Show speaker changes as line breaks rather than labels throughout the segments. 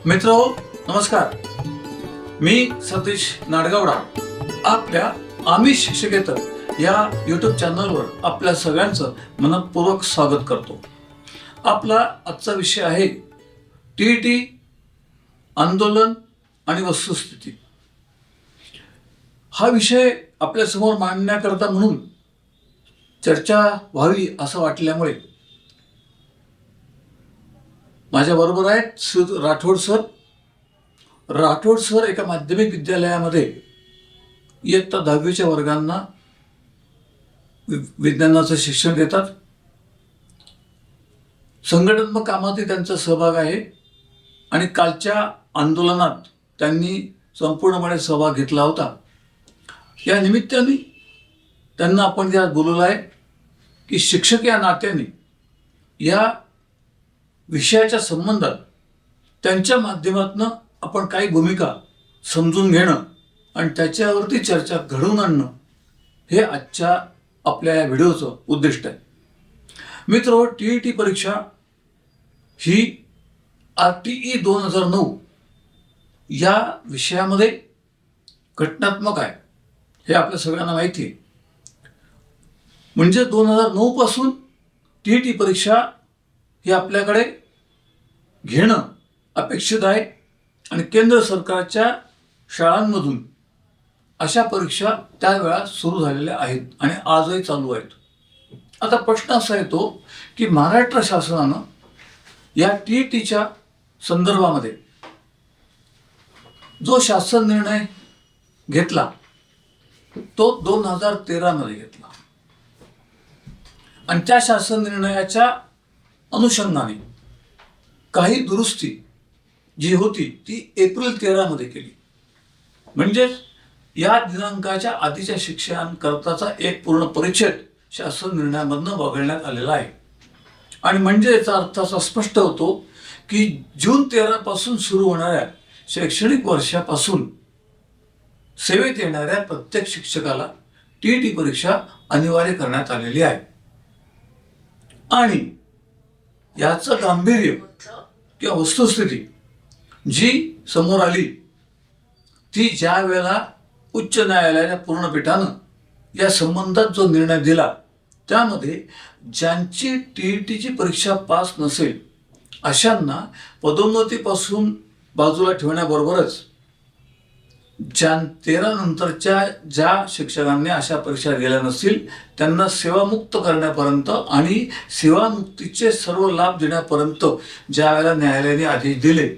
मित्रो नमस्कार. मी सतीश नाडगावडा आपल्या आमिष शिक्षकेतर या यूट्यूब चॅनलवर आपल्या सगळ्यांचं मनपूर्वक स्वागत करतो. आपला आजचा विषय आहे TET आंदोलन आणि वस्तुस्थिती. हा विषय आपल्यासमोर मांडण्याकरता म्हणून चर्चा व्हावी असं वाटल्यामुळे माझ्याबरोबर आहेत श्री राठोड सर. राठोड सर एका माध्यमिक विद्यालयामध्ये इयत्ता 10वीच्या वर्गांना विज्ञानाचं शिक्षण देतात. संघटनात्मक कामातही त्यांचा सहभाग आहे आणि कालच्या आंदोलनात त्यांनी संपूर्णपणे सहभाग घेतला होता. या निमित्ताने त्यांना आपण त्यात बोलवलं आहे की शिक्षक या नात्याने या विषयाच्या संबंधात त्यांच्या माध्यमातून आपण काही भूमिका समजून घेणं आणि त्याच्यावरती चर्चा घडवून आणणं हे आजच्या आपल्या या व्हिडिओचं उद्दिष्ट आहे. मित्र, TET परीक्षा ही RTE 2009 या विषयामध्ये घटनात्मक आहे हे आपल्या सगळ्यांना माहिती आहे. म्हणजे 2009 पासून TET परीक्षा ही आपल्याकडे घेणं अपेक्षित आहे आणि केंद्र सरकारच्या शाळांमधून अशा परीक्षा त्यावेळा सुरू झालेल्या आहेत आणि आजही चालू आहेत. आता प्रश्न असा येतो की महाराष्ट्र शासनानं या TETच्या संदर्भामध्ये जो शासन निर्णय घेतला तो 2013 मध्ये घेतला आणि त्या शासन निर्णयाच्या अनुषंगाने काही दुरुस्ती जी होती ती एप्रिल 13 मध्ये केली. म्हणजेच या दिनांकाच्या आधीच्या शिक्षणाकरताचा एक पूर्ण परिच्छेद शासन निर्णयामधनं वगळण्यात आलेला आहे. आणि म्हणजे याचा अर्थ असा स्पष्ट होतो की जून 13 पासून सुरू होणाऱ्या शैक्षणिक वर्षापासून सेवेत येणाऱ्या प्रत्येक शिक्षकाला TET परीक्षा अनिवार्य करण्यात आलेली आहे. आणि याचं गांभीर्य किंवा वस्तुस्थिती जी समोर आली ती ज्या वेळेला उच्च न्यायालयाच्या पूर्ण पीठानं या संबंधात जो निर्णय दिला त्यामध्ये ज्यांची TETची परीक्षा पास नसेल अशांना पदोन्नतीपासून बाजूला ठेवण्याबरोबरच 13 नंतरच्या ज्या शिक्षकांनी अशा परीक्षा दिल्या नसतील त्यांना सेवामुक्त करण्यापर्यंत आणि सेवामुक्तीचे सर्व लाभ देण्यापर्यंत ज्या वेळेला न्यायालयाने आदेश दिले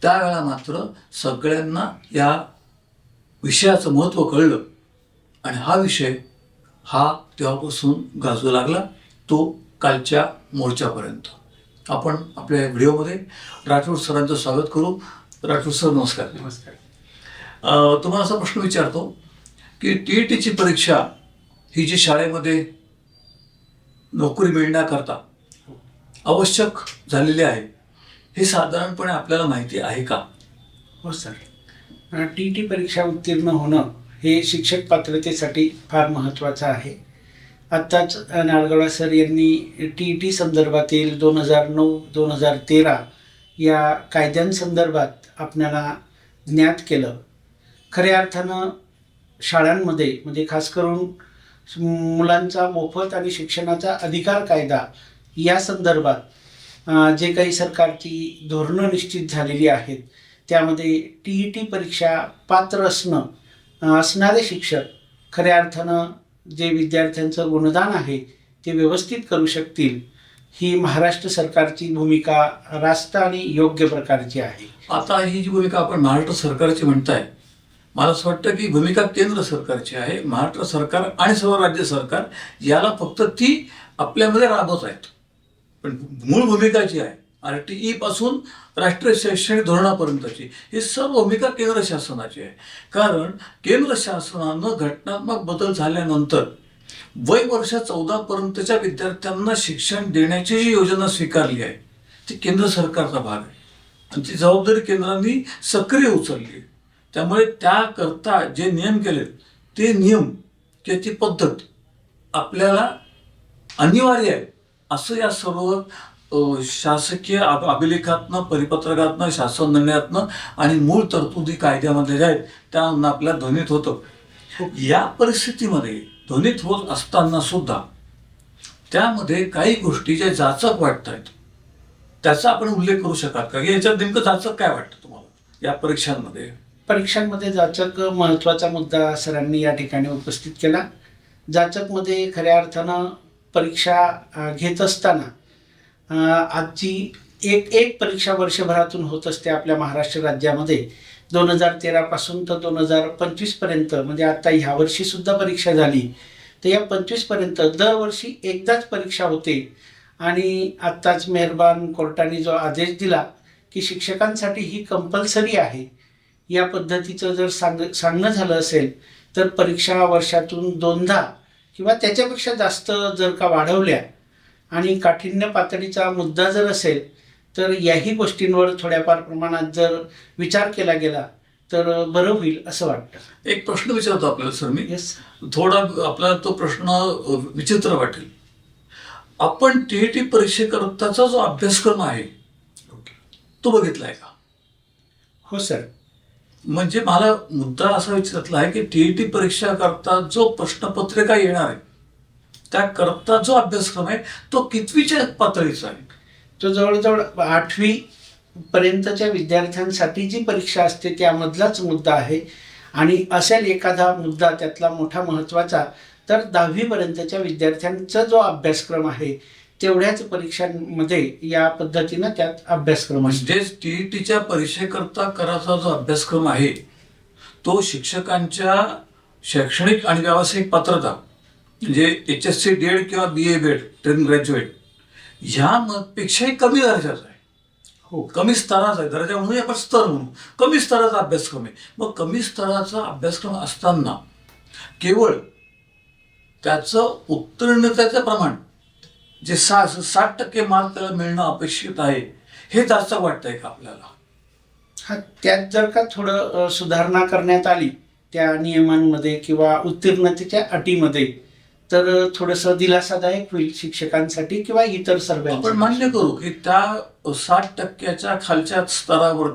त्यावेळेला मात्र सगळ्यांना या विषयाचं महत्त्व कळलं आणि हा विषय हा तेव्हापासून गाजू लागला तो कालच्या मोर्चापर्यंत. आपण आपल्या व्हिडिओमध्ये राठोड सरांचं स्वागत करू. राठोड सर नमस्कार.
नमस्कार.
तुम्हाला असा प्रश्न विचारतो की TETची परीक्षा ही जी शाळेमध्ये नोकरी मिळण्याकरता आवश्यक झालेली आहे हे साधारणपणे आपल्याला माहिती आहे का?
हो सर. TET परीक्षा उत्तीर्ण होणं हे शिक्षक पात्रतेसाठी फार महत्त्वाचं आहे. आत्ताच नाडगावडा सर यांनी TET संदर्भातील 2009-2013 या कायद्यांसंदर्भात आपल्याला ज्ञात केलं. खऱ्या अर्थानं शाळांमध्ये म्हणजे खास करून मुलांचा मोफत आणि शिक्षणाचा अधिकार कायदा या संदर्भात जे काही सरकारची धोरणं निश्चित झालेली आहेत त्यामध्ये TET परीक्षा पात्र असणारे शिक्षक खऱ्या अर्थानं जे विद्यार्थ्यांचं गुणदान आहे ते व्यवस्थित करू शकतील ही महाराष्ट्र सरकारची भूमिका रास्त आणि योग्य प्रकारची आहे.
आता ही जी भूमिका आपण महाराष्ट्र सरकारची म्हणताय मला असं वाटतं की भूमिका केंद्र सरकारची आहे. महाराष्ट्र सरकार आणि सर्व राज्य सरकार याला फक्त ती आपल्यामध्ये राबवत आहेत. पण मूळ भूमिका जी आहे RTE पासून राष्ट्रीय शैक्षणिक धोरणापर्यंतची ही सर्व भूमिका केंद्र शासनाची आहे. कारण केंद्र शासनानं घटनात्मक बदल झाल्यानंतर वय वर्ष 14 पर्यंतच्या विद्यार्थ्यांना शिक्षण देण्याची जी योजना स्वीकारली आहे ती केंद्र सरकारचा भाग आहे आणि ती जबाबदारी केंद्राने सक्रिय उचलली आहे. त्यामुळे त्याकरता जे नियम केलेत ते नियम किंवा ती पद्धत आपल्याला अनिवार्य आहे असं या सर्व शासकीय अभिलेखातनं, परिपत्रकातनं, शासन निर्णयातनं आणि मूळ तरतुदी कायद्यामध्ये ज्या आहेत त्यानं आपल्याला ध्वनीत होतं. या परिस्थितीमध्ये ध्वनीत होत असताना सुद्धा त्यामध्ये काही गोष्टी ज्या जाचक वाटत आहेत त्याचा आपण उल्लेख करू शकाल का, की याच्यात नेमकं जाचक काय वाटतं तुम्हाला या परीक्षांमध्ये?
परीक्षांमध्ये जाचक महत्त्वाचा मुद्दा सरांनी या ठिकाणी उपस्थित केला. जाचकमध्ये खऱ्या अर्थानं परीक्षा घेत असताना आजची एक परीक्षा वर्षभरातून होत असते आपल्या महाराष्ट्र राज्यामध्ये. 2013 पासून तर 2025 पर्यंत, म्हणजे आता ह्या वर्षी सुद्धा परीक्षा झाली, तर या 25 पर्यंत दरवर्षी एकदाच परीक्षा होते. आणि आत्ताच मेहरबान कोर्टाने जो आदेश दिला की शिक्षकांसाठी ही कंपल्सरी आहे, या पद्धतीचं जर सांगणं झालं असेल तर परीक्षा वर्षातून 2दा किंवा त्याच्यापेक्षा जास्त जर का वाढवल्या आणि काठिण्य पातळीचा मुद्दा जर असेल तर याही गोष्टींवर थोड्याफार प्रमाणात जर विचार केला गेला तर बरं होईल असं वाटतं.
एक प्रश्न विचारतो आपल्याला सर मी.
येस.
थोडा आपल्याला तो प्रश्न विचित्र वाटेल. आपण टीईटी परीक्षेकरताचा जो अभ्यासक्रम आहे तो बघितलाय का?
हो सर.
म्हणजे मला मुद्दा असा विचारला आहे की टीईटी परीक्षा करता जो प्रश्नपत्रिका येणार आहे त्या करता जो अभ्यासक्रम आहे तो कितवीच्या पातळीचा आहे?
तो जवळजवळ 8वी पर्यंतच्या विद्यार्थ्यांसाठी जी परीक्षा असते त्यामधलाच मुद्दा आहे. आणि असेल एखादा मुद्दा त्यातला मोठा महत्त्वाचा तर 10वी पर्यंतच्या विद्यार्थ्यांचा जो अभ्यासक्रम आहे तेवढ्याच परीक्षांमध्ये या पद्धतीनं त्यात अभ्यासक्रम असतो.
म्हणजे टीईटीच्या परीक्षेकरता करायचा जो अभ्यासक्रम आहे तो शिक्षकांच्या शैक्षणिक आणि व्यावसायिक पात्रता म्हणजे HSC DED किंवा BA BEd ट्रेन ग्रॅज्युएट ह्या पेक्षाही कमी दर्जाचा आहे.
हो.
कमी स्तराचा आहे. दर्जा म्हणून आपण स्तर म्हणू. कमी स्तराचा अभ्यासक्रम आहे. मग कमी स्तराचा अभ्यासक्रम असताना केवळ त्याचं उत्तीर्णतेचं प्रमाण जे 60% मार्क त्याला मिळणं अपेक्षित आहे हे जास्त वाटतंय का आपल्याला?
हा, त्यात जर का थोडं सुधारणा करण्यात आली त्या नियमांमध्ये किंवा उत्तीर्णतेच्या अटीमध्ये तर थोडंसं दिलासादायक होईल शिक्षकांसाठी किंवा इतर
आपण
सर्वांसाठी.
मान्य करू की त्या 60% खालच्या स्तरावर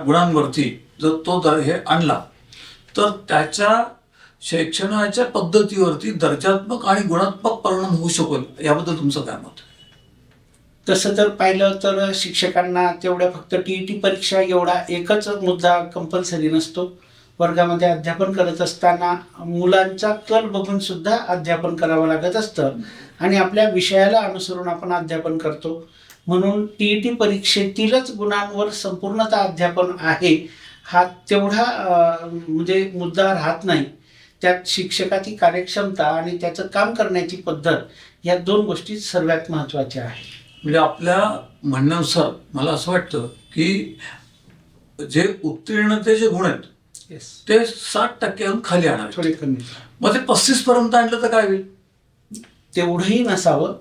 गुणांवरती जर तो हे आणला तर त्याच्या शैक्षणाच्या पद्धतीवरती दर्जात्मक आणि गुणात्मक परिणाम होऊ शकेल. याबद्दल तुमचं काय मत?
तसं जर पाहिलं तर शिक्षकांना तेवढ्या फक्त टीईटी परीक्षा एवढा एकच मुद्दा कंपल्सरी नसतो. वर्गामध्ये अध्यापन करत असताना मुलांचा कल बघून सुद्धा अध्यापन करावं लागत असतं आणि आपल्या विषयाला अनुसरून आपण अध्यापन करतो. म्हणून टीईटी परीक्षेतीलच गुणांवर संपूर्णतः अध्यापन आहे हा तेवढा म्हणजे मुद्दा राहत नाही. त्यात शिक्षकाची कार्यक्षमता आणि त्याचं काम करण्याची पद्धत या 2 गोष्टी सर्वात महत्त्वाच्या आहेत.
म्हणजे आपल्या म्हणण्यानुसार मला असं वाटतं की जे उत्तीर्णतेचे गुण आहेत
येस,
ते 60% खाली आणणार.
थोडे कमी.
मग ते 35 पर्यंत आणलं तर काय होईल?
तेवढंही नसावं,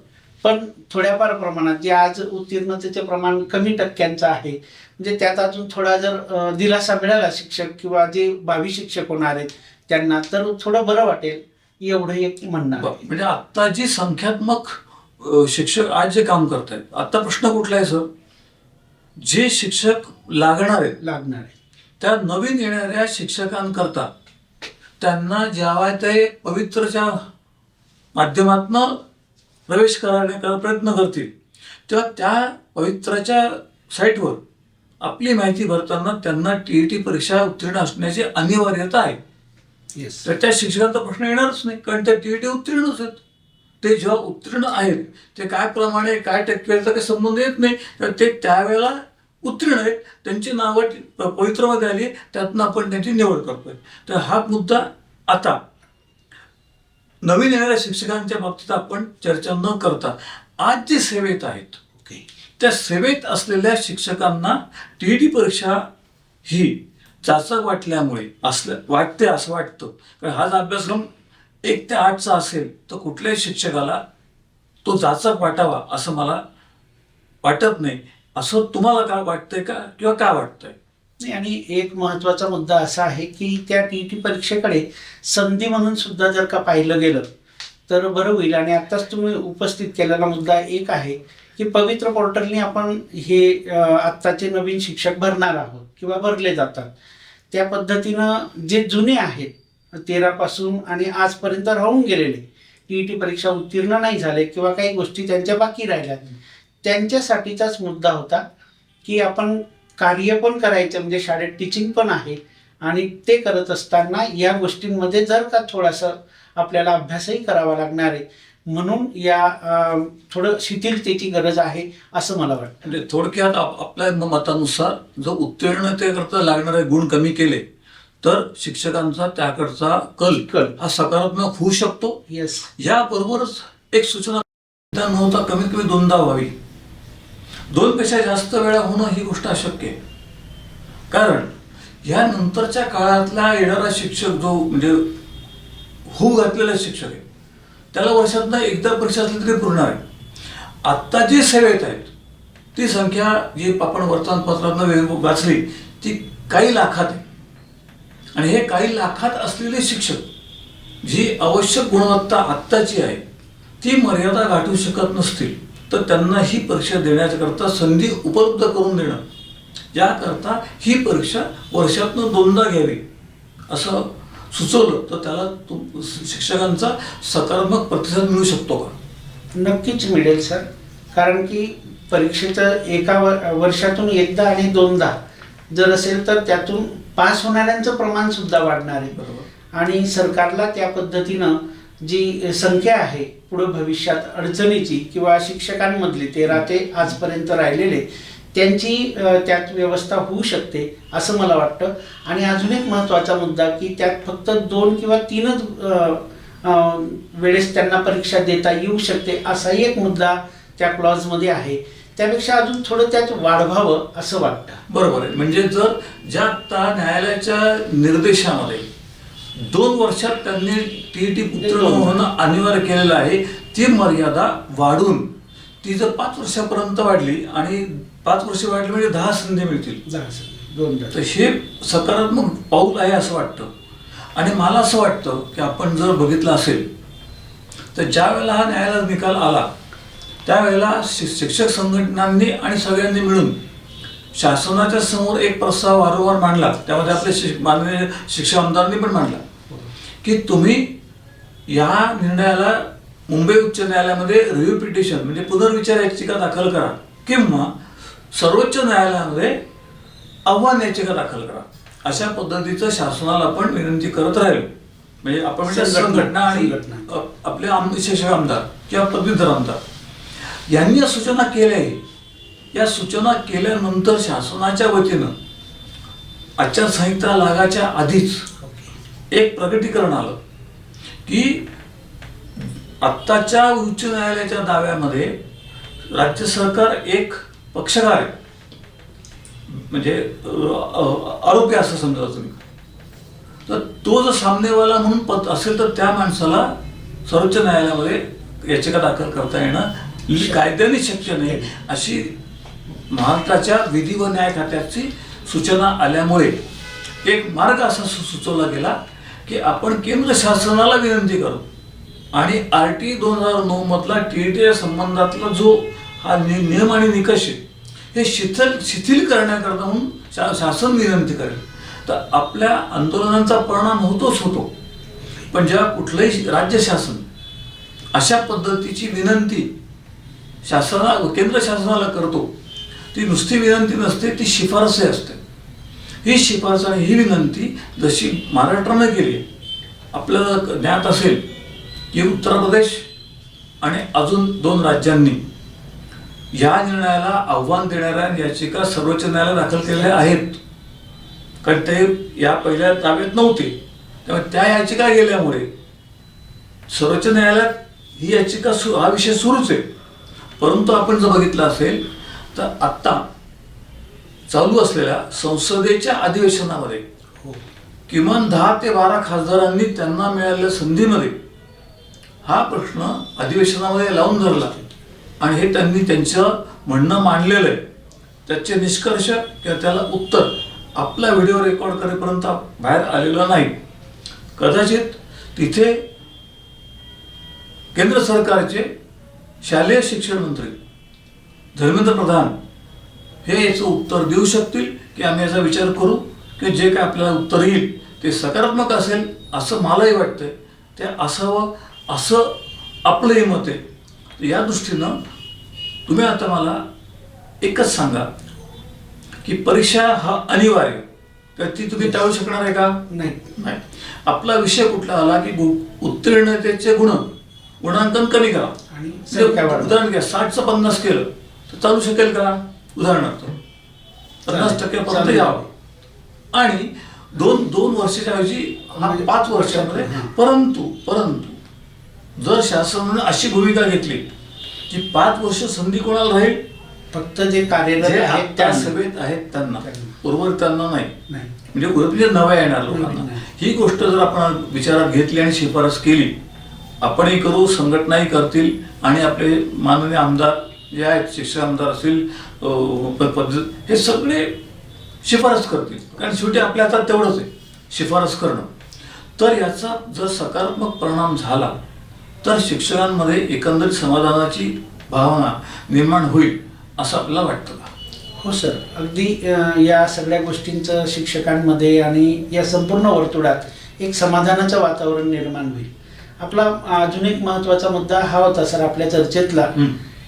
पण थोड्याफार प्रमाणात जे आज उत्तीर्णतेचे प्रमाण कमी टक्क्यांचं आहे म्हणजे त्यात अजून थोडा जर दिलासा मिळाला शिक्षक किंवा जे भावी शिक्षक होणार आहेत त्यांना तर थोडं बरं वाटेल एवढं एक म्हणणं आहे.
म्हणजे आता जी संख्यात्मक शिक्षक आज जे काम करत आहेत आता प्रश्न कुठला आहे सर? जे शिक्षक लागणार आहेत त्या नवीन येणाऱ्या शिक्षकांकरता त्यांना जेव्हा ते पवित्रच्या माध्यमातून प्रवेश करण्याचा प्रयत्न करतील तेव्हा त्या पवित्राच्या साईटवर आपली माहिती भरताना त्यांना टीईटी परीक्षा उत्तीर्ण असण्याची अनिवार्यता आहे.
येस.
तर त्या शिक्षकांचा प्रश्न येणारच नाही कारण त्या टीईटी उत्तीर्णच आहेत. ते जेव्हा उत्तीर्ण आहेत ते काय प्रमाणे काय टक्केचा काही संबंध येत नाही तर ते त्यावेळेला उत्तीर्ण आहेत. त्यांची नावं पवित्रमध्ये आली त्यातनं आपण त्यांची निवड करतोय. तर हा मुद्दा आता नवीन येणाऱ्या शिक्षकांच्या बाबतीत आपण चर्चा न करता आज जे सेवेत आहेत त्या सेवेत असलेल्या शिक्षकांना टीईटी परीक्षा ही जाचक वाटल्यामुळे वाटते असं वाटतं. कारण हा अभ्यासक्रम 1 ते 8चा असेल तर कुठल्याही शिक्षकाला तो जाचक वाटावा असं मला वाटत नाही. असं तुम्हाला काय वाटतंय का किंवा काय वाटतंय?
नाही, आणि एक महत्त्वाचा मुद्दा असा आहे की त्या टीईटी परीक्षेकडे संधी म्हणून सुद्धा जर का पाहिलं गेलं तर बरं होईल. आणि आत्ताच तुम्ही उपस्थित केलेला मुद्दा एक आहे की पवित्र पोर्टलने आपण हे आत्ताचे नवीन शिक्षक भरणार आहोत किंवा भरले जातात. त्या पद्धतीनं जे जुने आहेत 13 पासून आणि आजपर्यंत राहून गेलेले, TET परीक्षा उत्तीर्ण नाही झाले किंवा काही गोष्टी त्यांच्या बाकी राहिल्या, त्यांच्यासाठीचाच मुद्दा होता की आपण कार्य पण करायचं, म्हणजे शाळेत टीचिंग पण आहे आणि ते करत असताना या गोष्टींमध्ये जर का थोडासा आपल्याला अभ्यासही करावा लागणार आहे, म्हणून या थोडं शिथिलतेची गरज आहे असं मला वाटतं.
म्हणजे थोडक्यात आपल्या मतानुसार जर उत्तीर्णतेकरता लागणारे गुण कमी केले तर शिक्षकांचा त्याकडचा कल हा सकारात्मक होऊ शकतो.
येस.
याबरोबरच एक सूचना न होता कमीत कमी 2दा व्हावी. 2 पेक्षा जास्त वेळा होणं ही गोष्ट अशक्य आहे. कारण या नंतरच्या काळातला येणारा शिक्षक जो म्हणजे होऊ घातलेला शिक्षक आहे त्याला वर्षातनं एकदा परीक्षा असली तरी पुरणार आहे. आत्ता जी सेवेत आहेत ती संख्या जी आपण वर्तमानपत्रातनं वाचली ती काही लाखात आहे. आणि हे काही लाखात असलेले शिक्षक जी आवश्यक गुणवत्ता आत्ताची आहे ती मर्यादा गाठू शकत नसतील तर त्यांना ही परीक्षा देण्याकरता संधी उपलब्ध करून देणं, याकरता ही परीक्षा वर्षातनं 2दा घ्यावी असं सुचवलं तर त्याला शिक्षकांचा सकारात्मक प्रतिसाद मिळू शकतो का?
नक्कीच मिळेल सर. कारण की परीक्षेचं एका वर्षातून एकदा आणि 2दा जर असेल तर त्यातून पास होणाऱ्यांचं प्रमाण सुद्धा वाढणार आहे.
बरोबर.
आणि सरकारला त्या पद्धतीनं जी संख्या आहे पुढे भविष्यात अडचणीची किंवा शिक्षकांमधली 13 ते आजपर्यंत राहिलेले त्यांची त्यात व्यवस्था होऊ शकते असं मला वाटतं. आणि अजून एक महत्त्वाचा मुद्दा की त्यात फक्त 2 किंवा 3च वेळेस त्यांना परीक्षा देता येऊ शकते असाही एक मुद्दा त्या क्लॉजमध्ये आहे. त्यापेक्षा अजून थोडं त्यात वाढवावं असं वाटतं.
बरोबर आहे. म्हणजे जर ज्या आता न्यायालयाच्या निर्देशामध्ये 2 वर्षात त्यांनी TET उत्तीर्ण होणं अनिवार्य केलेलं आहे ती मर्यादा वाढून ती जर 5 वर्षापर्यंत वाढली आणि 5 वर्ष वाढली म्हणजे 10 संधी मिळतील.
2दा.
तर हे सकारात्मक पाऊल आहे असं वाटतं. आणि मला असं वाटतं की आपण जर बघितलं असेल तर ज्या वेळेला हा न्यायालयाचा निकाल आला त्यावेळेला शिक्षक संघटनांनी आणि सगळ्यांनी मिळून शासनाच्या समोर एक प्रस्ताव वारंवार मांडला. त्यामध्ये आपले माननीय शिक्षक आमदारांनी पण मांडला की तुम्ही या निर्णयाला मुंबई उच्च न्यायालयामध्ये रिव्ह्यू पिटिशन म्हणजे पुनर्विचार याचिका दाखल करा किंवा सर्वोच्च न्यायालयामध्ये आव्हान याचिका दाखल करा. अशा पद्धतीचं शासनाला आपण विनंती करत राहील. म्हणजे आपण म्हणजे संघटना आणि आपले शिक्षक आमदार किंवा पदवीधर आमदार यांनी या सूचना केल्या आहे. या सूचना केल्यानंतर शासनाच्या वतीनं आचारसंहिता लागायच्या आधीच एक प्रकटीकरण आलं की आत्ताच्या उच्च न्यायालयाच्या दाव्यामध्ये राज्य सरकार एक पक्षकार आहे, म्हणजे आरोपी असं समजा तुम्ही. तर तो जर सामनेवाला म्हणून असेल तर त्या माणसाला सर्वोच्च न्यायालयामध्ये याचिका दाखल करता येणं कायद्याने शक्य नाही अशी महाराष्ट्राच्या विधी व न्याय खात्याची सूचना आल्यामुळे एक मार्ग असा सुचवला गेला की आपण केंद्र शासनाला विनंती करू आणि RT 2009 मधला TET संबंधातला जो हा नियम आणि निकष आहे हे शिथिल करण्याकरता म्हणून शासन विनंती करेल. तर आपल्या आंदोलनांचा परिणाम होतोच होतो. पण जेव्हा कुठलंही राज्य शासन अशा पद्धतीची विनंती केंद्र शासनाला करतो ती नुसती विनंती नसते, ती शिफारसही असते. ही शिफारस आणि ही विनंती जशी महाराष्ट्रानं केली, आपल्याला ज्ञात असेल की उत्तर प्रदेश आणि अजून 2 राज्यांनी या निर्णयाला आव्हान देणाऱ्या याचिका सर्वोच्च न्यायालयात दाखल केलेल्या आहेत. कारण ते या पहिल्या ताब्यात नव्हते, त्यामुळे त्या याचिका गेल्यामुळे सर्वोच्च न्यायालयात ही याचिका हा विषय सुरूच आहे. परंतु आपण जर बघितलं असेल तर आत्ता चालू असलेल्या संसदेच्या अधिवेशनामध्ये किमान 10 ते 12 खासदारांनी त्यांना मिळालेल्या संधीमध्ये हा प्रश्न अधिवेशनामध्ये लावून धरला आणि हे त्यांनी त्यांचं म्हणणं मांडलेलं आहे. त्याचे निष्कर्ष किंवा त्याला उत्तर आपला व्हिडिओ रेकॉर्ड करेपर्यंत बाहेर आलेला नाही. कदाचित तिथे केंद्र सरकारचे शालेय शिक्षण मंत्री धर्मेंद्र प्रधान हे याचं उत्तर देऊ शकतील की आम्ही याचा विचार करू, की जे काय आपल्याला उत्तर येईल ते सकारात्मक असेल असं मलाही वाटतंय, ते असावं असं आपलंही मत आहे. तर या दृष्टीनं तुम्ही आता मला एकच सांगा की परीक्षा हा अनिवार्य, तर ती तुम्ही टाळू शकणार आहे का?
नाही.
आपला विषय कुठला आला की उत्तीर्णतेचे गुणांकन कमी करा
आणि
उदाहरण घ्या, 60चं 50 केलं तर चालू शकेल का? उदाहरणार्थ 50% पर्यंत यावं आणि दोन वर्षाच्या ऐवजी 5 वर्षामध्ये. परंतु जर शासनाने अशी भूमिका घेतली की 5 वर्ष संधी कोणाला राहील?
फक्त जे कार्यरत आहेत
त्या सभेत आहेत त्यांना, उर्वरित त्यांना नाही.
नाही.
म्हणजे उर्वरित नव्या येणार लोकांना. ही गोष्ट जर आपण विचारात घेतली आणि शिफारस केली, आपणही करू, संघटनाही करतील आणि आपले माननीय आमदार जे आहेत, शिक्षक आमदार असतील, हे सगळे शिफारस करतील. कारण शेवटी आपल्या हातात तेवढंच आहे, शिफारस करणं. तर याचा जर सकारात्मक परिणाम झाला तर शिक्षकांमध्ये एकंदरीत समाधानाची भावना निर्माण होईल असं आपल्याला वाटतं का?
हो सर, अगदी या सगळ्या गोष्टींचं शिक्षकांमध्ये आणि या संपूर्ण वर्तुळात एक समाधानाचं वातावरण निर्माण होईल. आपला अजून एक महत्त्वाचा मुद्दा हा होता सर आपल्या चर्चेतला,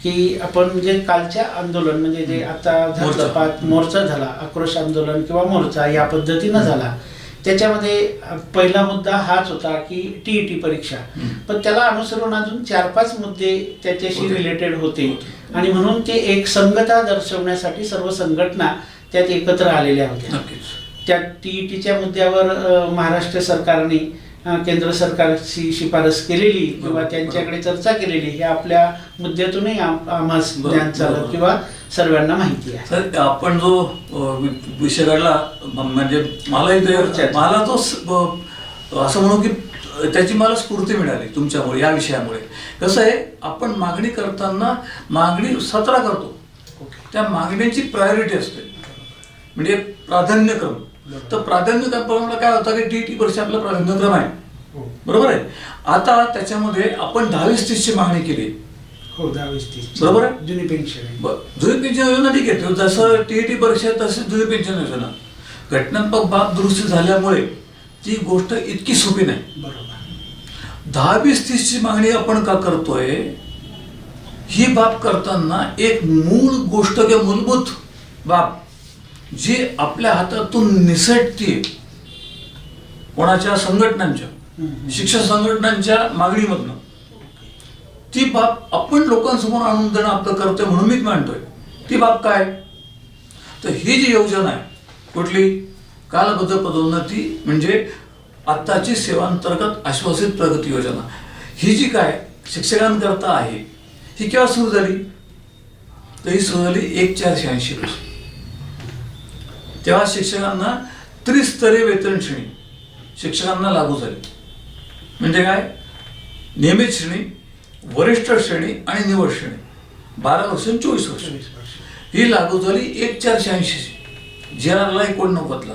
की आपण जे कालच्या आंदोलन म्हणजे जे आता झालं, मोर्चा झाला, आक्रोश आंदोलन किंवा मोर्चा या पद्धतीनं झाला, त्याच्यामध्ये पहिला मुद्दा हाच होता की TET परीक्षा. पण त्याला अनुसरून अजून 4-5 मुद्दे त्याच्याशी रिलेटेड होते आणि म्हणून ते एक संगता दर्शवण्यासाठी सर्व संघटना त्यात एकत्र आलेल्या होत्या. त्या TETच्या मुद्द्यावर महाराष्ट्र सरकारने केंद्र सरकारची शिफारस केलेली किंवा त्यांच्याकडे चर्चा केलेली हे आपल्या मुद्द्यातूनही आम्हाला ज्ञान झालं किंवा सर्वांना माहिती आहे.
तर आपण जो विषय काढला म्हणजे मला तो असं म्हणू की त्याची मला स्फूर्ती मिळाली तुमच्यामुळे, या विषयामुळे. कसं आहे, आपण मागणी करताना मागणी 17 करतो, त्या मागण्यांची प्रायोरिटी असते, म्हणजे प्राधान्यक्रम. तर प्राधान्यक्रमाला काय होतं की TET परीक्षा आपला प्राधान्यक्रम आहे, बरोबर आहे. आता त्याच्यामध्ये आपण 10-20-30ची मागणी केली.
हो, 10-20-30
बरोबर आहे.
जुनी पेन्शन
जुनी पेन्शन योजना ठीक आहे, जसं TET परीक्षा तशी जुनी पेन्शन योजना. घटनात्मक बाब दुरुस्ती झाल्यामुळे ती गोष्ट इतकी सोपी नाही.
बरोबर.
10-20-30ची मागणी आपण का करतोय? ही बाब करताना एक मूळ गोष्ट किंवा मूलभूत बाब जी आपल्या हातातून निसटते, कोणाच्या संघटनांच्या, शिक्षण संघटनांच्या मागणीमधनं, ती बाब आपण लोकांसमोर आणून देणं आपलं कर्तव्य म्हणून मी मानतोय. ती बाब काय? तर ही जी योजना आहे कुठली, कालबद्ध पदोन्नती म्हणजे आत्ताची सेवांतर्गत आश्वासित प्रगती योजना, ही जी काय शिक्षकांकरता आहे, ही केव्हा सुरू झाली? तर ही सुरू झाली 1/4/86 पासून. तेव्हा शिक्षकांना त्रिस्तरीय वेतन श्रेणी शिक्षकांना लागू झाली. म्हणजे काय? नियमित श्रेणी, वरिष्ठ श्रेणी आणि निवड श्रेणी, 12 वर्ष 24 वर्ष ही लागू झाली 1/4/86. JRला 89ला,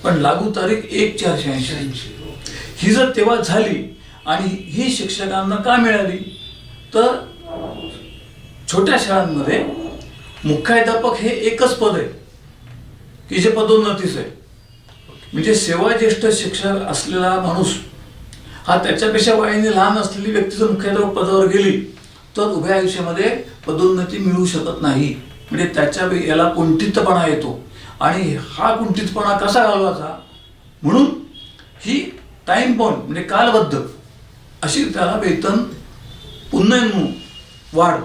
पण लागू तारीख 1/4/86. ही जर तेव्हा झाली आणि ही शिक्षकांना का मिळाली? तर छोट्या शाळांमध्ये मुख्याध्यापक हे एकच पद आहे की जे पदोन्नतीच आहे. म्हणजे सेवाज्येष्ठ शिक्षक असलेला माणूस हा त्याच्यापेक्षा वयाने लहान असलेली व्यक्ती जर मुख्याध्यापक पदावर गेली तर उभ्या आयुष्यामध्ये पदोन्नती मिळू शकत नाही. म्हणजे त्याच्या याला कुंठितपणा येतो आणि हा कुंठितपणा कसा घालवायचा म्हणून ही टाइम बाउंड म्हणजे कालबद्ध अशी त्याला वेतन पुन्हा वाढ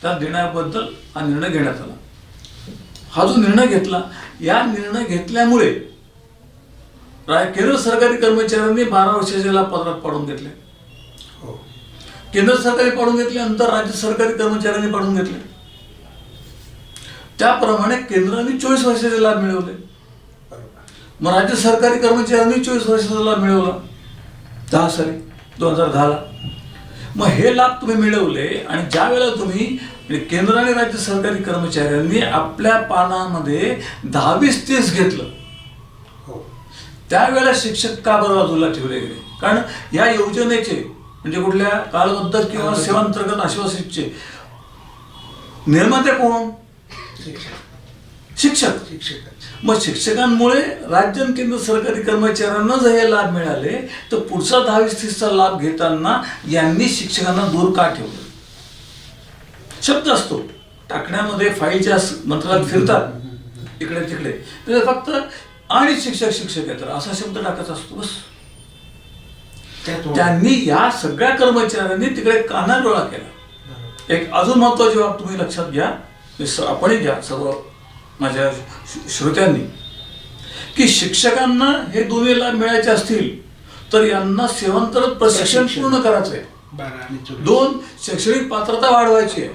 त्या देण्याबद्दल हा निर्णय घेण्यात आला. हा जो निर्णय घेतला, या निर्णय घेतल्यामुळे केंद्र सरकारी कर्मचाऱ्यांनी 12 वर्षाच्या पदरात पाडून घेतले. केंद्र सरकारी पाडून घेतल्यानंतर राज्य सरकारी कर्मचाऱ्यांनी पाडून घेतले. त्याप्रमाणे केंद्राने 24 वर्षाचे लाभ मिळवले. मग राज्य सरकारी कर्मचाऱ्यांनी 24 वर्षाचा लाभ मिळवला 2010ला. मग हे लाभ तुम्ही मिळवले आणि ज्या वेळेला तुम्ही केंद्र आणि राज्य सरकारी कर्मचाऱ्यांनी आपल्या पानामध्ये 10-20-30 घेतलं, त्यावेळेला शिक्षक का बरं बाजूला ठेवले गेले? कारण या योजनेचे म्हणजे कुठल्या कालबद्ध किंवा सेवांतर्गत आश्वासितचे निर्माते कोण? शिक्षक. मग शिक्षकांमुळे राज्य आणि केंद्र सरकारी कर्मचाऱ्यांना जर हे लाभ मिळाले तर पुढचा 10-20-30चा लाभ घेताना यांनी शिक्षकांना दूर का ठेवलं? शब्द असतो टाकण्यामध्ये, फाईलच्या मंत्रालयात फिरतात इकडे तिकडे, तर फक्त आणि शिक्षक असा शब्द टाकायचा असतो बस. त्यांनी या सगळ्या कर्मचाऱ्यांनी तिकडे कानाडोळा केला. एक अजून महत्वाची बाब तुम्ही लक्षात घ्या, आपणही घ्या सर्व माझ्या श्रोत्यांनी, की शिक्षकांना हे दोन्ही लाभ मिळायचे असतील तर यांना सेवांतर्गत प्रशिक्षण पूर्ण करायचं आहे. 2 शैक्षणिक पात्रता वाढवायची आहे.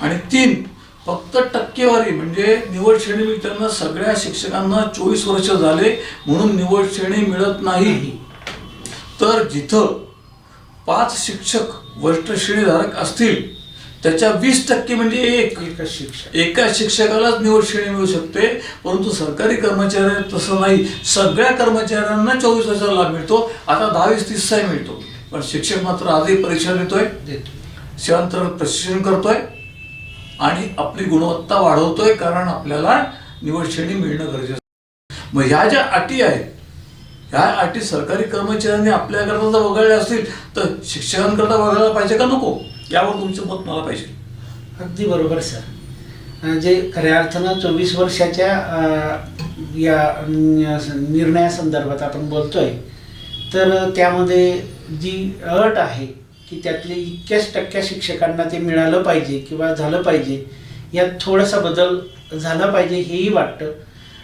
आणि 3 फक्त टक्केवारी म्हणजे निवड श्रेणी मिळताना सगळ्या शिक्षकांना 24 वर्ष झाले म्हणून निवड श्रेणी मिळत नाही. तर जिथं 5 शिक्षक वरिष्ठ श्रेणीधारक असतील त्याच्या 20% म्हणजे एका शिक्षकालाच निवड श्रेणी मिळू शकते. परंतु सरकारी कर्मचारी तसं नाही, सगळ्या कर्मचाऱ्यांना 24 वर्षाचा लाभ मिळतो. आता 10-20-30 मिळतो. पण शिक्षक मात्र आजही परीक्षा देतोय, सेवांतर्गत प्रशिक्षण करतोय आणि आपली गुणवत्ता वाढवतोय, कारण आपल्याला निवड श्रेणी मिळणं गरजेचं आहे. मग ह्या ज्या अटी आहेत, ह्या अटी सरकारी कर्मचाऱ्यांनी आपल्याकरता जर वगळल्या असतील तर शिक्षकांकरता वगळायला पाहिजे का नको, यावर तुमचं मत मला पाहिजे.
अगदी बरोबर सर. जे खऱ्या अर्थानं 24 वर्षाच्या या निर्णयासंदर्भात आपण बोलतोय, तर त्यामध्ये जी अट आहे की त्यातले इतक्याच टक्क्या शिक्षकांना ते मिळालं पाहिजे किंवा झालं पाहिजे, यात थोडासा बदल झाला पाहिजे हेही वाटतं.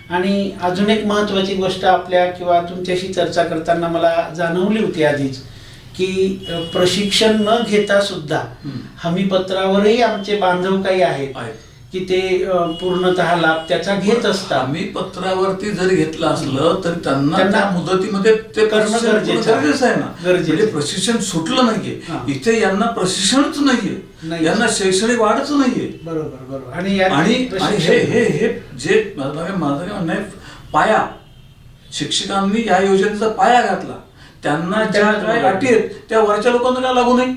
आणि अजून एक महत्त्वाची गोष्ट आपल्या किंवा तुमच्याशी चर्चा करताना मला जाणवली होती आधीच, की प्रशिक्षण न घेता सुद्धा हमीपत्रावरही आमचे बांधव काही आहेत की ते पूर्णतः लाभ त्याचा घेत असतात.
हमीपत्रावरती जरी घेतलं असलं तरी त्यांना त्या मुदतीमध्ये ते
करणं गरजेचं
आहे ना. म्हणजे प्रशिक्षण सुटलं नाहीये इथे, यांना प्रशिक्षणच नाहीये, यांना शैक्षणिक वाढच नाहीये.
बरोबर.
आणि हे जे माझं म्हणणं आहे, पाया शिक्षकांनी या योजनेचा पाया घातला, त्यांना ज्या काय अटी आहेत त्या वरच्या लोकांना काय लागू नये.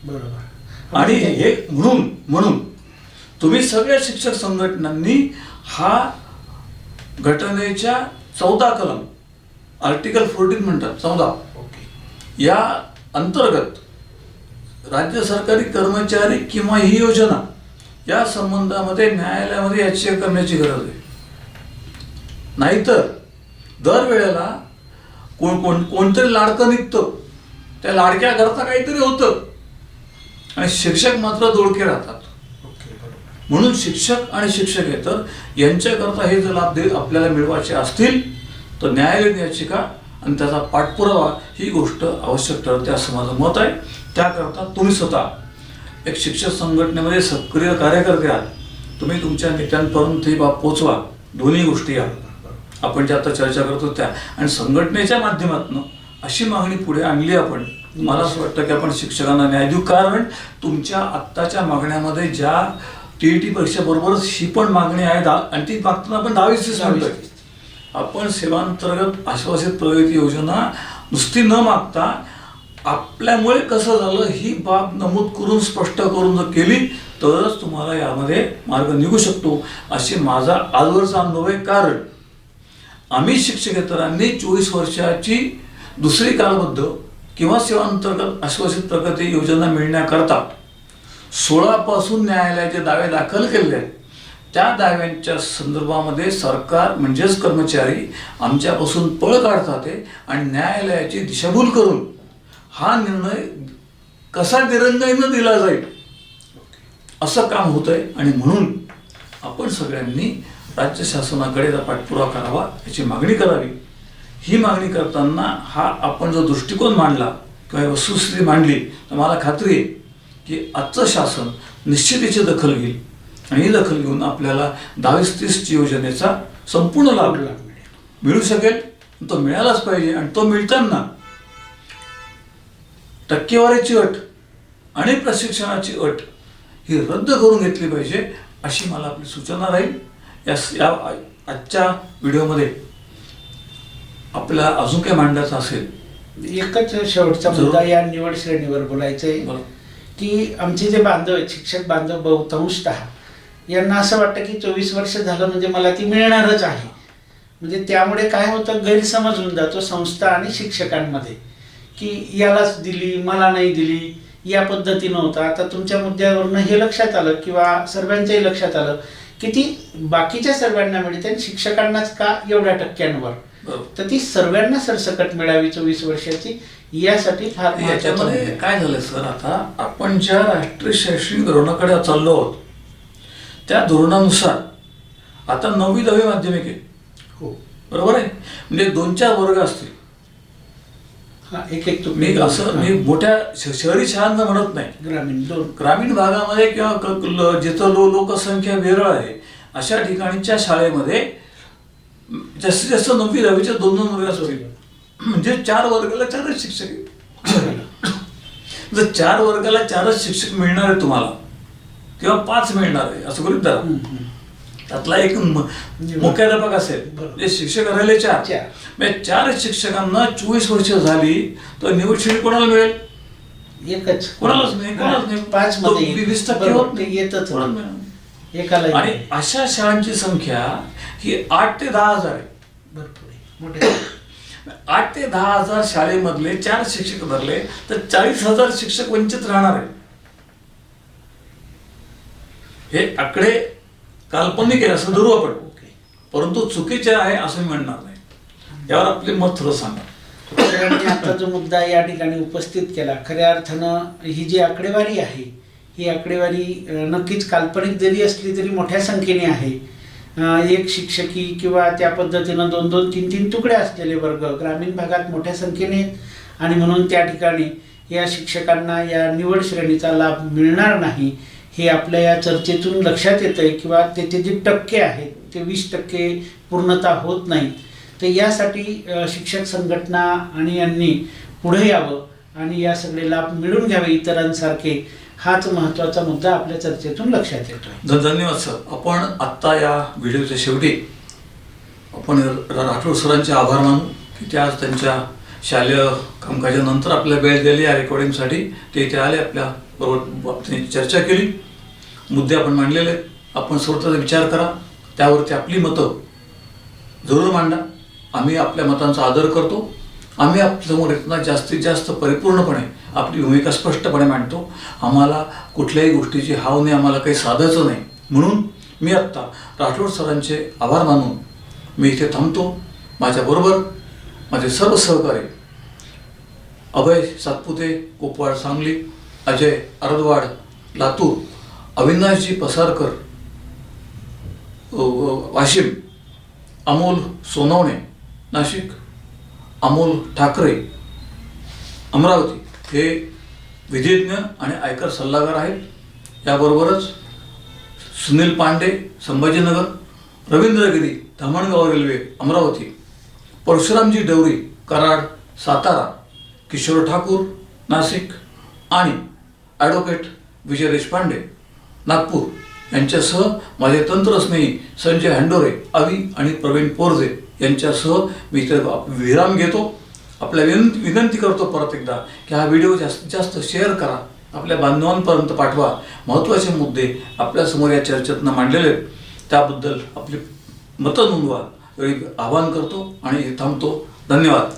बरोबर.
आणि हे म्हणून तुम्ही सगळ्या शिक्षक संघटनांनी हा घटनेच्या 14 कलम आर्टिकल 14 म्हणतात 14 या अंतर्गत राज्य सरकारी कर्मचारी किंवा ही योजना या संबंधामध्ये न्यायालयामध्ये याचिका करण्याची गरज आहे. नाहीतर दरवेळेला कोणतरी लाडकं निघतं, त्या लाडक्या करता काहीतरी होतं आणि शिक्षक मात्र दोडके राहतात. म्हणून शिक्षक आणि शिक्षकेतर यांच्याकरता हे जर लाभ आपल्याला मिळवायचे असतील तर न्यायालयीन याचिका आणि त्याचा पाठपुरावा ही गोष्ट आवश्यक ठरते असं माझं मत आहे. त्याकरता तुम्ही स्वतः एक शिक्षक संघटनेमध्ये सक्रिय कार्यकर्ते आहात, तुम्ही तुमच्या नेत्यांपर्यंत ही बाब पोचवा. दोन्ही गोष्टी आपण ज्या आता चर्चा करतो त्या, आणि संघटनेच्या माध्यमातून अशी मागणी पुढे आणली आपण. मला असं वाटतं की आपण शिक्षकांना न्याय देऊ, कारण तुमच्या आत्ताच्या मागण्यामध्ये ज्या TET परीक्षेबरोबरच ही पण मागणी आहे आणि ती मागताना आपण 10-20 म्हणतोय. आपण सेवांतर्गत आश्वासित प्रगती योजना नुसती न मागता आपल्यामुळे कसं झालं ही बाब नमूद करून स्पष्ट करून जर केली तरच तुम्हाला यामध्ये मार्ग निघू शकतो अशी माझा आजवरचा अनुभव आहे. कारण आम्ही शिक्षकेतरांनी 24 वर्षाची दुसरी कालबद्ध किंवा सेवांतर्गत आश्वासित प्रगती योजना मिळण्याकरता 16 पासून न्यायालयाचे दावे दाखल केले आहेत. त्या दाव्यांच्या संदर्भामध्ये सरकार म्हणजेच कर्मचारी आमच्यापासून पळ काढतात आणि न्यायालयाची दिशाभूल करून हा निर्णय कसा दिरंगाईनं दिला जाईल असं काम होत आहे. आणि म्हणून आपण सगळ्यांनी राज्य शासनाकडे पाठपुरावा करावा, याची मागणी करावी. ही मागणी करताना हा आपण जो दृष्टिकोन मांडला किंवा वस्तुस्थिती मांडली तर मला खात्री आहे की आजचं शासन निश्चित याची दखल घेईल आणि ही दखल घेऊन आपल्याला 10-30 योजनेचा संपूर्ण लाभ मिळू शकेल. तो मिळालाच पाहिजे आणि तो मिळताना टक्केवारीची अट आणि प्रशिक्षणाची अट ही रद्द करून घेतली पाहिजे अशी मला आपली सूचना राहील. या आजच्या व्हिडिओमध्ये आपल्याला अजून काही मांडायचं असेल
एकच शेवटचा मुद्दा या निवड श्रेणीवर बोलायचं आहे
बोला.
की आमचे जे बांधव आहेत, शिक्षक बांधव बहुतांशतः यांना असं वाटतं की 24 वर्ष झालं म्हणजे मला ती मिळणारच आहे. म्हणजे त्यामुळे काय होतं, गैरसमज होऊन जातो संस्था आणि शिक्षकांमध्ये की यालाच दिली मला नाही दिली, या पद्धतीनं होतं. आता तुमच्या मुद्द्यावरनं हे लक्षात आलं किंवा सर्वांच्याही लक्षात आलं की ती बाकीच्या सर्वांना मिळते आणि शिक्षकांनाच का एवढ्या टक्क्यांवर. तर ती सर्वांना सरसकट मिळावी 24 वर्षाची, यासाठी फार
याच्यामध्ये काय झालं सर, आता आपण ज्या राष्ट्रीय शैक्षणिक धोरणाकडे चाललो आहोत त्या धोरणानुसार आता 9वी 10वी माध्यमिक आहे.
हो
बरोबर आहे. म्हणजे 2-4 वर्ग असतील.
हा एक
मी असं मी मोठ्या शहरी शाळांना म्हणत नाही, ग्रामीण भागामध्ये किंवा जिथं लोकसंख्या विरळ आहे अशा ठिकाणच्या शाळेमध्ये जास्तीत जास्त 9वी 10वीच्या 2-2 वर्ग असतील. म्हणजे 4 वर्गाला 4च शिक्षक आहे. जर 4 वर्गाला 4च शिक्षक मिळणार आहे तुम्हाला किंवा 5 मिळणार आहे असं करू द्या, त्यातला एक मुख्याध्यापक असेल म्हणजे शिक्षक राहिले 4, म्हणजे 4 शिक्षकांना 24 वर्ष झाली तर निवड श्रेणी कोणाला मिळेल?
एकच,
कोणालाच नाही. 20% होत नाही.
येतच
एकाला. आणि अशा शाळांची संख्या ही 8 ते 10 हजार आहे.
भरपूर
8 ते 10 हजार शाळेमधले 4 शिक्षक धरले तर 40,000 शिक्षक वंचित राहणार आहे. हे आकडे काल्पनिक आहे असं धरू आपण, परंतु चुकीचे आहे असं मी म्हणणार नाही. यावर आपले मत थोडं सांगा.
सरांनी आता जो मुद्दा या ठिकाणी उपस्थित केला, खऱ्या अर्थानं ही जी आकडेवारी आहे ही आकडेवारी नक्कीच काल्पनिक जरी असली तरी मोठ्या संख्येने आहे. एक शिक्षकी किंवा त्या पद्धतीनं 2-2, 3-3 तुकडे असलेले वर्ग ग्रामीण भागात मोठ्या संख्येने, आणि म्हणून त्या ठिकाणी या शिक्षकांना या निवड श्रेणीचा लाभ मिळणार नाही हे आपल्या या चर्चेतून लक्षात येतं आहे. किंवा त्याचे जे टक्के आहेत ते 20% पूर्णता होत नाही. तर यासाठी शिक्षक संघटना आणि यांनी पुढे यावं आणि या सगळे लाभ मिळून घ्यावे इतरांसारखे, हाच महत्त्वाचा मुद्दा आपल्या चर्चेतून लक्षात येतो.
धन्यवाद सर. आपण आत्ता या व्हिडिओच्या शेवटी आपण राठोड सरांचे आभार मानू की ते आज त्यांच्या शालेय कामकाजानंतर आपल्या वेळ दिली या रेकॉर्डिंगसाठी. ते इथे आले, आपल्या बरोबर त्यांनी चर्चा केली, मुद्दे आपण मांडलेले आहेत. आपण स्वतःचा विचार करा, त्यावरती आपली मतं जरूर मांडा. आम्ही आपल्या मतांचा आदर करतो. आम्ही आपल्यासमोर येताना जास्तीत जास्त परिपूर्णपणे आपली भूमिका स्पष्टपणे मांडतो. आम्हाला कुठल्याही गोष्टीची हाव नाही, आम्हाला काही साधायचं नाही. म्हणून मी आत्ता राठोड सरांचे आभार मानून मी इथे थांबतो. माझ्याबरोबर माझे सर्व सहकारी अभय सातपुते कोपवाड सांगली, अजय अरदवाड लातूर, अविनाशजी पसारकर वाशिम, अमोल सोनवणे नाशिक, अमोल ठाकरे अमरावती हे विधिज्ञ आणि आयकर सल्लागार आहेत. याबरोबरच सुनील पांडे संभाजीनगर, रवींद्र गिरी धामणगाव रेल्वे अमरावती, परशुरामजी डवरी कराड सातारा, किशोर ठाकूर नाशिक आणि ॲडव्होकेट विजय देशपांडे नागपूर यांच्यासह माझे तंत्रस्नेही संजय हंडोरे अवी आणि प्रवीण पोरजे यांच्यासह मी इथे विराम घेतो. आपल्या विनंती करतो परत एकदा की हा व्हिडिओ जास्तीत जास्त शेअर करा, आपल्या बांधवांपर्यंत पाठवा. महत्त्वाचे मुद्दे आपल्यासमोर या चर्चेतनं मांडलेले आहेत, त्याबद्दल आपली मतं नोंदवा. आवाहन करतो आणि थांबतो. धन्यवाद.